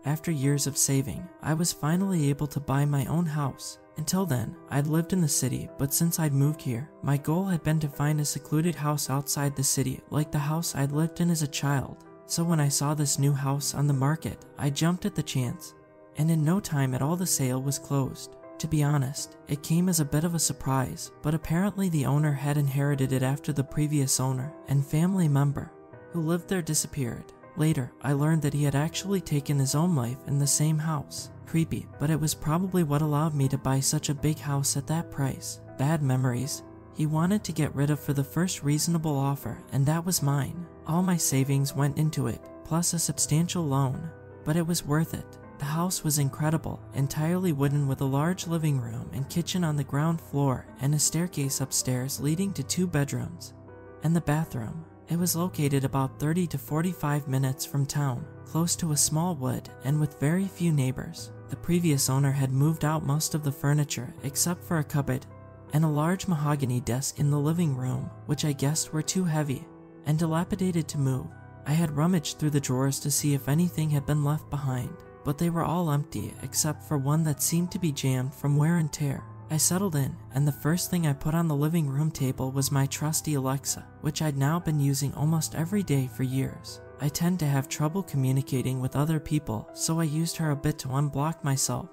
After years of saving, I was finally able to buy my own house. Until then, I'd lived in the city, but since I'd moved here, my goal had been to find a secluded house outside the city, like the house I'd lived in as a child. So when I saw this new house on the market, I jumped at the chance. And in no time at all the sale was closed. To be honest, it came as a bit of a surprise, but apparently the owner had inherited it after the previous owner and family member who lived there disappeared. Later, I learned that he had actually taken his own life in the same house. Creepy, but it was probably what allowed me to buy such a big house at that price. Bad memories. He wanted to get rid of for the first reasonable offer, and that was mine. All my savings went into it, plus a substantial loan. But it was worth it. The house was incredible, entirely wooden with a large living room and kitchen on the ground floor and a staircase upstairs leading to 2 bedrooms and the bathroom. It was located about 30 to 45 minutes from town, close to a small wood and with very few neighbors. The previous owner had moved out most of the furniture except for a cupboard and a large mahogany desk in the living room, which I guessed were too heavy and dilapidated to move. I had rummaged through the drawers to see if anything had been left behind, but they were all empty except for one that seemed to be jammed from wear and tear. I settled in, and the first thing I put on the living room table was my trusty Alexa, which I'd now been using almost every day for years. I tend to have trouble communicating with other people, so I used her a bit to unblock myself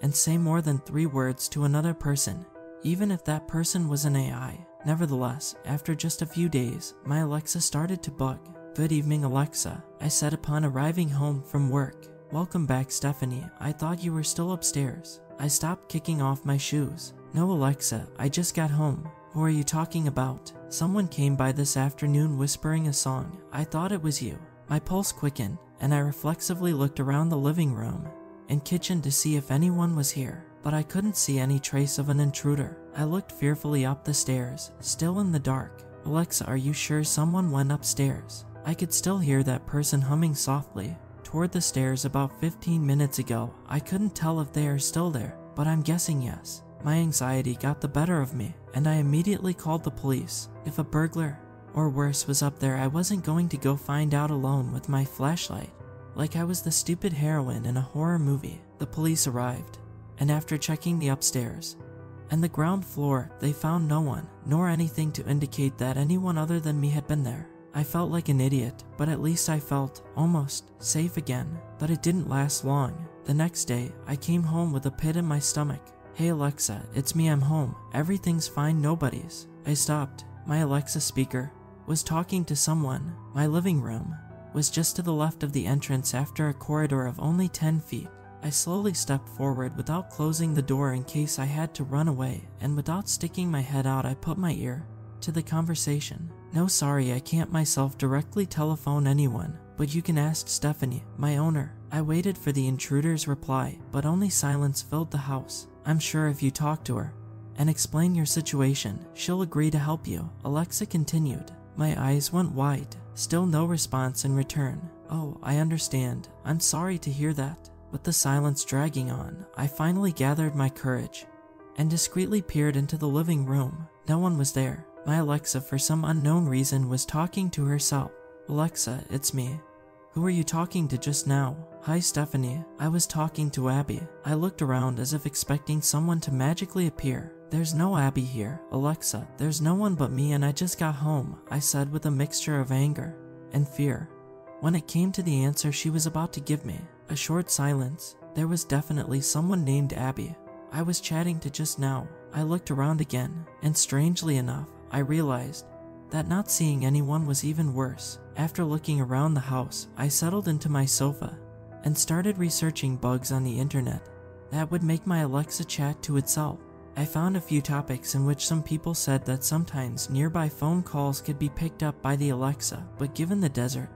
and say more than 3 words to another person, even if that person was an AI. Nevertheless, after just a few days, my Alexa started to bug. "Good evening, Alexa," I said upon arriving home from work. "Welcome back, Stephanie. I thought you were still upstairs." I stopped kicking off my shoes. "No, Alexa, I just got home." "Who are you talking about?" "Someone came by this afternoon whispering a song. I thought it was you." My pulse quickened, and I reflexively looked around the living room and kitchen to see if anyone was here, but I couldn't see any trace of an intruder. I looked fearfully up the stairs, still in the dark. "Alexa, are you sure someone went upstairs?" I could still hear that person humming softly toward the stairs about 15 minutes ago. I couldn't tell if they are still there, but I'm guessing yes. My anxiety got the better of me, and I immediately called the police. If a burglar, or worse, was up there, I wasn't going to go find out alone with my flashlight, like I was the stupid heroine in a horror movie. The police arrived, and after checking the upstairs and the ground floor, they found no one, nor anything to indicate that anyone other than me had been there. I felt like an idiot, but at least I felt almost safe again. But it didn't last long. The next day, I came home with a pit in my stomach. "Hey Alexa, it's me, I'm home. Everything's fine, nobody's." I stopped. My Alexa speaker was talking to someone. My living room was just to the left of the entrance after a corridor of only 10 feet. I slowly stepped forward without closing the door in case I had to run away, and without sticking my head out, I put my ear to the conversation. "No, sorry, I can't myself directly telephone anyone, but you can ask Stephanie, my owner." I waited for the intruder's reply, but only silence filled the house. "I'm sure if you talk to her and explain your situation, she'll agree to help you," Alexa continued. My eyes went wide. Still no response in return. "Oh, I understand. I'm sorry to hear that." With the silence dragging on, I finally gathered my courage and discreetly peered into the living room. No one was there. My Alexa, for some unknown reason, was talking to herself. "Alexa, it's me. Who are you talking to just now?" "Hi, Stephanie. I was talking to Abby." I looked around as if expecting someone to magically appear. "There's no Abby here, Alexa. There's no one but me, and I just got home," I said with a mixture of anger and fear. When it came to the answer she was about to give me, a short silence. There was definitely someone named Abby I was chatting to just now. I looked around again, and strangely enough, I realized that not seeing anyone was even worse. After looking around the house, I settled into my sofa and started researching bugs on the internet that would make my Alexa chat to itself. I found a few topics in which some people said that sometimes nearby phone calls could be picked up by the Alexa, but given the desert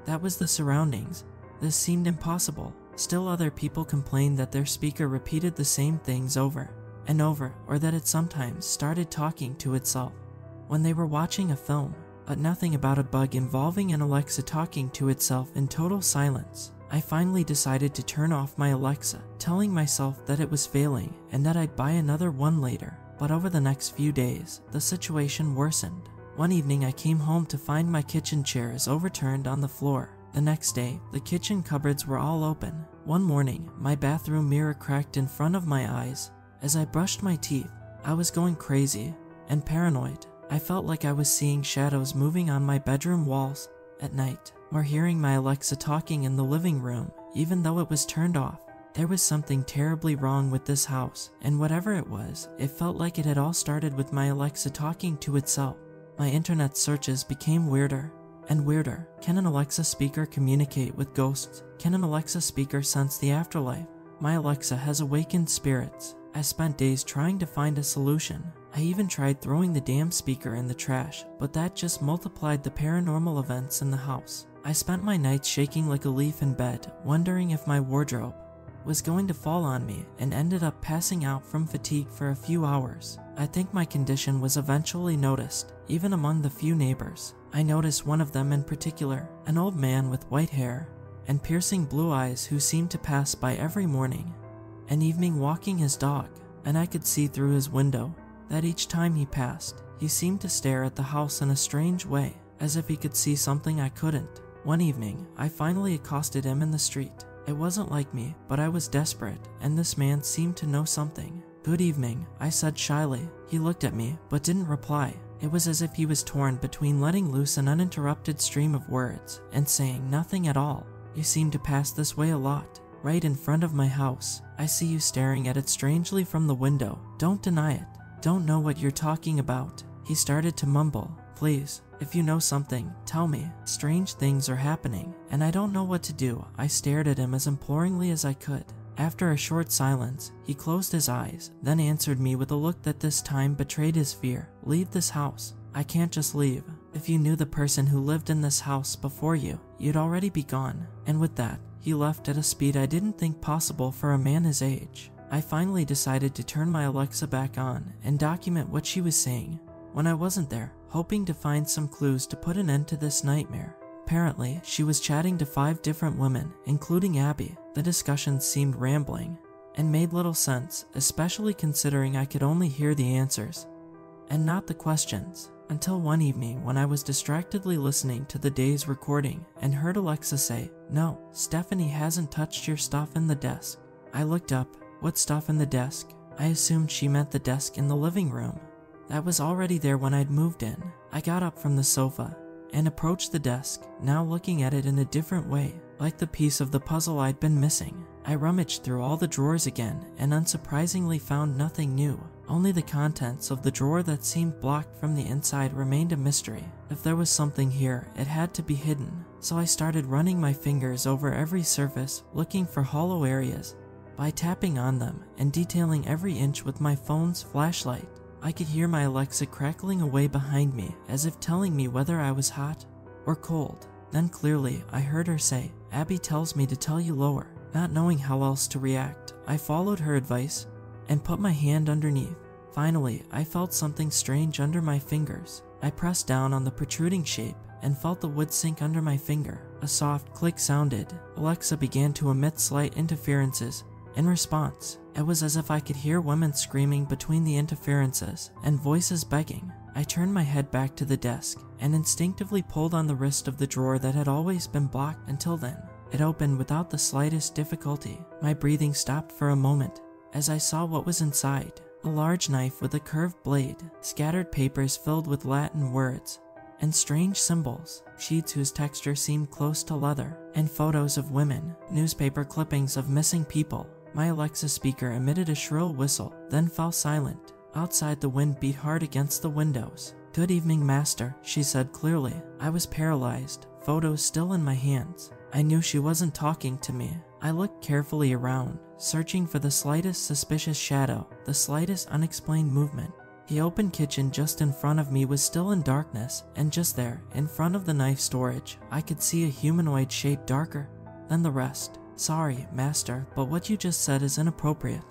that was the surroundings, this seemed impossible. Still, other people complained that their speaker repeated the same things over and over, or that it sometimes started talking to itself when they were watching a film, but nothing about a bug involving an Alexa talking to itself in total silence. I finally decided to turn off my Alexa, telling myself that it was failing and that I'd buy another one later. But over the next few days, the situation worsened. One evening I came home to find my kitchen chairs overturned on the floor. The next day, the kitchen cupboards were all open, One morning, my bathroom mirror cracked in front of my eyes. As I brushed my teeth, I was going crazy and paranoid. I felt like I was seeing shadows moving on my bedroom walls at night, or hearing my Alexa talking in the living room, even though it was turned off. There was something terribly wrong with this house, and whatever it was, it felt like it had all started with my Alexa talking to itself. My internet searches became weirder and weirder. Can an Alexa speaker communicate with ghosts? Can an Alexa speaker sense the afterlife? My Alexa has awakened spirits. I spent days trying to find a solution. I even tried throwing the damn speaker in the trash, but that just multiplied the paranormal events in the house. I spent my nights shaking like a leaf in bed, wondering if my wardrobe was going to fall on me, and ended up passing out from fatigue for a few hours. I think my condition was eventually noticed, even among the few neighbors. I noticed one of them in particular, an old man with white hair and piercing blue eyes who seemed to pass by every morning and evening walking his dog, and I could see through his window that each time he passed, he seemed to stare at the house in a strange way, as if he could see something I couldn't. One evening, I finally accosted him in the street. It wasn't like me, but I was desperate, and this man seemed to know something. "Good evening," I said shyly. He looked at me, but didn't reply. It was as if he was torn between letting loose an uninterrupted stream of words and saying nothing at all. "You seem to pass this way a lot, right in front of my house. I see you staring at it strangely from the window. Don't deny it. Don't know what you're talking about." He started to mumble. "Please, if you know something, tell me. Strange things are happening, and I don't know what to do." I stared at him as imploringly as I could. After a short silence, he closed his eyes, then answered me with a look that this time betrayed his fear. "Leave this house." "I can't just leave. If you knew the person who lived in this house before you, you'd already be gone." And with that, he left at a speed I didn't think possible for a man his age. I finally decided to turn my Alexa back on and document what she was saying when I wasn't there, hoping to find some clues to put an end to this nightmare. Apparently, she was chatting to 5 different women, including Abby. The discussions seemed rambling and made little sense, especially considering I could only hear the answers and not the questions. Until one evening when I was distractedly listening to the day's recording and heard Alexa say, "No, Stephanie hasn't touched your stuff in the desk." I looked up. What stuff in the desk? I assumed she meant the desk in the living room. That was already there when I'd moved in. I got up from the sofa and approached the desk, now looking at it in a different way, like the piece of the puzzle I'd been missing. I rummaged through all the drawers again and unsurprisingly found nothing new. Only the contents of the drawer that seemed blocked from the inside remained a mystery. If there was something here, it had to be hidden. So I started running my fingers over every surface, looking for hollow areas. By tapping on them and detailing every inch with my phone's flashlight, I could hear my Alexa crackling away behind me, as if telling me whether I was hot or cold. Then clearly, I heard her say, "Abby tells me to tell you lower." Not knowing how else to react, I followed her advice and put my hand underneath. Finally, I felt something strange under my fingers. I pressed down on the protruding shape and felt the wood sink under my finger. A soft click sounded. Alexa began to emit slight interferences. In response, it was as if I could hear women screaming between the interferences and voices begging. I turned my head back to the desk and instinctively pulled on the wrist of the drawer that had always been blocked until then. It opened without the slightest difficulty. My breathing stopped for a moment as I saw what was inside. A large knife with a curved blade, scattered papers filled with Latin words, and strange symbols, sheets whose texture seemed close to leather, and photos of women, newspaper clippings of missing people. My Alexa speaker emitted a shrill whistle, then fell silent. Outside, the wind beat hard against the windows. "Good evening, master," she said clearly. I was paralyzed, photos still in my hands. I knew she wasn't talking to me. I looked carefully around, searching for the slightest suspicious shadow, the slightest unexplained movement. The open kitchen just in front of me was still in darkness, and just there, in front of the knife storage, I could see a humanoid shape darker than the rest. "Sorry, master, but what you just said is inappropriate,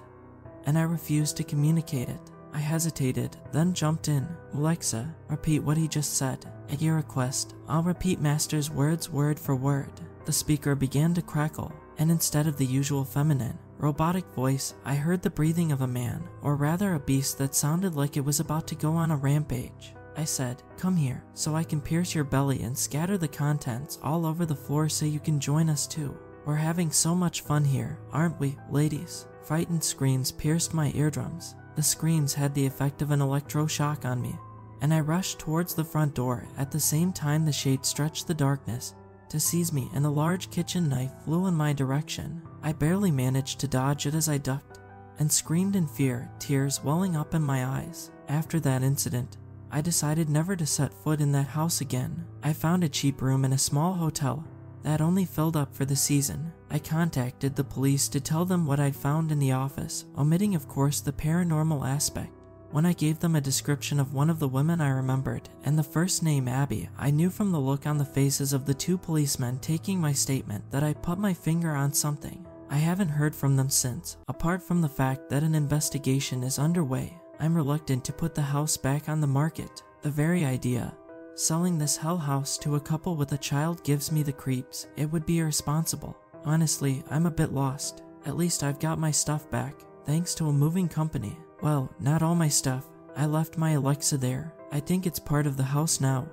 and I refuse to communicate it." I hesitated, then jumped in. "Alexa, repeat what he just said." "At your request, I'll repeat master's words word for word." The speaker began to crackle, and instead of the usual feminine, robotic voice, I heard the breathing of a man, or rather a beast that sounded like it was about to go on a rampage. I said, "Come here, so I can pierce your belly and scatter the contents all over the floor so you can join us too." We're having so much fun here, aren't we, ladies? Frightened screams pierced my eardrums. The screams had the effect of an electroshock on me, and I rushed towards the front door. At the same time, the shade stretched the darkness to seize me, and a large kitchen knife flew in my direction. I barely managed to dodge it as I ducked and screamed in fear, tears welling up in my eyes. After that incident, I decided never to set foot in that house again. I found a cheap room in a small hotel that only filled up for the season. I contacted the police to tell them what I'd found in the office, omitting of course the paranormal aspect. When I gave them a description of one of the women I remembered, and the first name Abby, I knew from the look on the faces of the two policemen taking my statement that I put my finger on something. I haven't heard from them since, apart from the fact that an investigation is underway. I'm reluctant to put the house back on the market. The very idea, selling this hell house to a couple with a child, gives me the creeps. It would be irresponsible. Honestly, I'm a bit lost. At least I've got my stuff back, thanks to a moving company. Well, not all my stuff. I left my Alexa there. I think it's part of the house now.